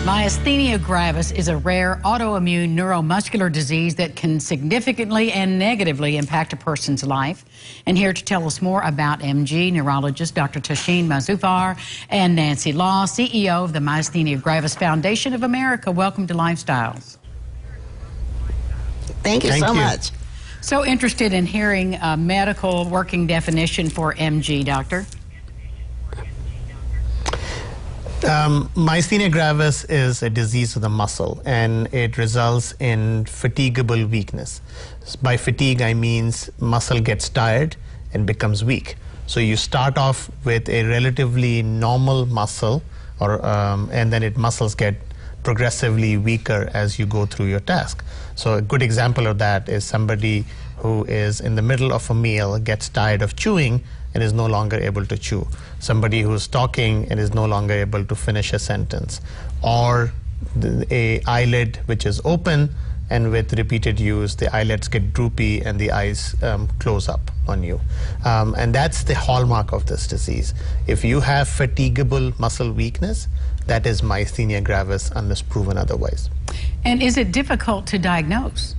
Myasthenia gravis is a rare autoimmune neuromuscular disease that can significantly and negatively impact a person's life. And here to tell us more about MG, neurologist Dr. Tashin Mazufar and Nancy Law, CEO of the Myasthenia Gravis Foundation of America. Welcome to Lifestyles. Thank you so much. So interested in hearing a medical working definition for MG, Doctor. Myasthenia gravis is a disease of the muscle, and it results in fatigable weakness. By fatigue, I mean muscle gets tired and becomes weak. So you start off with a relatively normal muscle, and then muscles get progressively weaker as you go through your task. So a good example of that is somebody who is in the middle of a meal, gets tired of chewing, and is no longer able to chew. Somebody who's talking and is no longer able to finish a sentence. Or a eyelid which is open, and with repeated use, the eyelids get droopy and the eyes close up on you. And that's the hallmark of this disease. If you have fatigable muscle weakness, that is myasthenia gravis unless proven otherwise. And is it difficult to diagnose?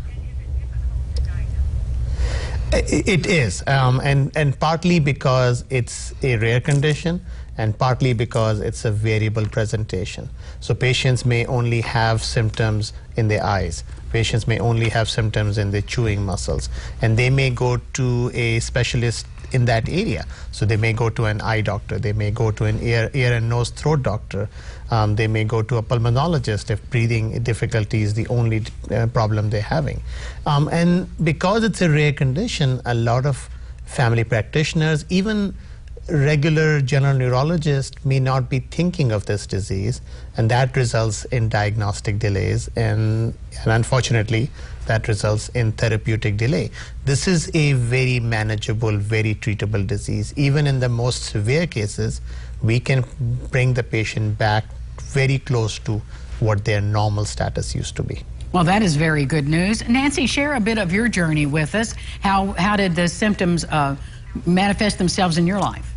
It is, and partly because it's a rare condition, and partly because it's a variable presentation. So patients may only have symptoms in their eyes. Patients may only have symptoms in their chewing muscles, and they may go to a specialist in that area. So they may go to an eye doctor, they may go to an ear and nose throat doctor, they may go to a pulmonologist if breathing difficulty is the only problem they're having. And because it's a rare condition, a lot of family practitioners, even regular general neurologists, may not be thinking of this disease, and that results in diagnostic delays, and unfortunately that results in therapeutic delay. This is a very manageable, very treatable disease. Even in the most severe cases, we can bring the patient back very close to what their normal status used to be. Well, that is very good news. Nancy, share a bit of your journey with us. How did the symptoms manifest themselves in your life?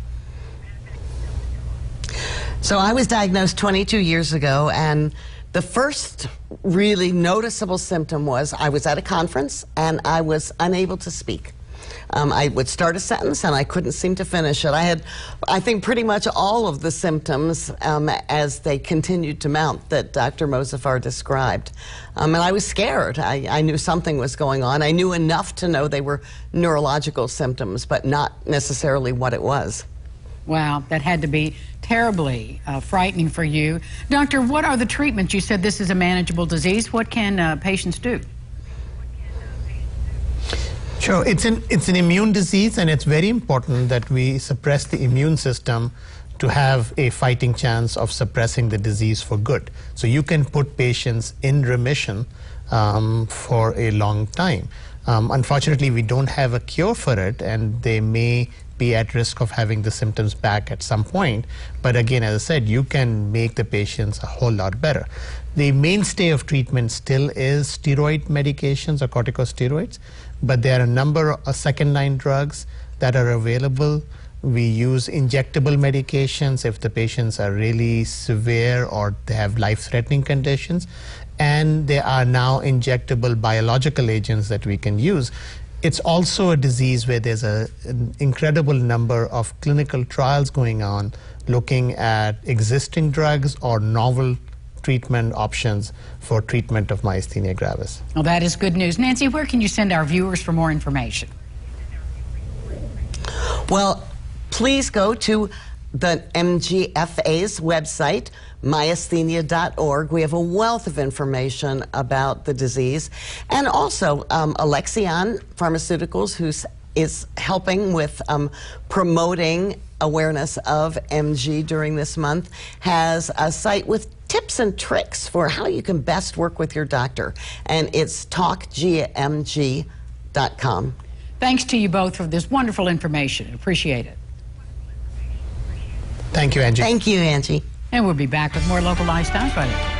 So I was diagnosed 22 years ago, and the first really noticeable symptom was I was at a conference and I was unable to speak. I would start a sentence and I couldn't seem to finish it. I had, I think, pretty much all of the symptoms as they continued to mount that Dr. Mazufar described. And I was scared. I knew something was going on. I knew enough to know they were neurological symptoms, but not necessarily what it was. Wow, that had to be terribly frightening for you. Doctor, what are the treatments? You said this is a manageable disease. What can patients do? Sure, it's an immune disease, and it's very important that we suppress the immune system to have a fighting chance of suppressing the disease for good. So you can put patients in remission for a long time. Unfortunately, we don't have a cure for it, and they may be at risk of having the symptoms back at some point. But again, as I said, you can make the patients a whole lot better. The mainstay of treatment still is steroid medications or corticosteroids, but there are a number of second-line drugs that are available. We use injectable medications if the patients are really severe or they have life-threatening conditions. And there are now injectable biological agents that we can use. It's also a disease where there's an incredible number of clinical trials going on looking at existing drugs or novel treatment options for treatment of myasthenia gravis. Well, that is good news. Nancy, where can you send our viewers for more information? Well, please go to the MGFA's website, myasthenia.org. We have a wealth of information about the disease. And also, Alexion Pharmaceuticals, who is helping with promoting awareness of MG during this month, has a site with tips and tricks for how you can best work with your doctor. And it's talkgmg.com. Thanks to you both for this wonderful information. Appreciate it. Thank you, Angie. Thank you, Angie. And we'll be back with more Local Lifestyles right after.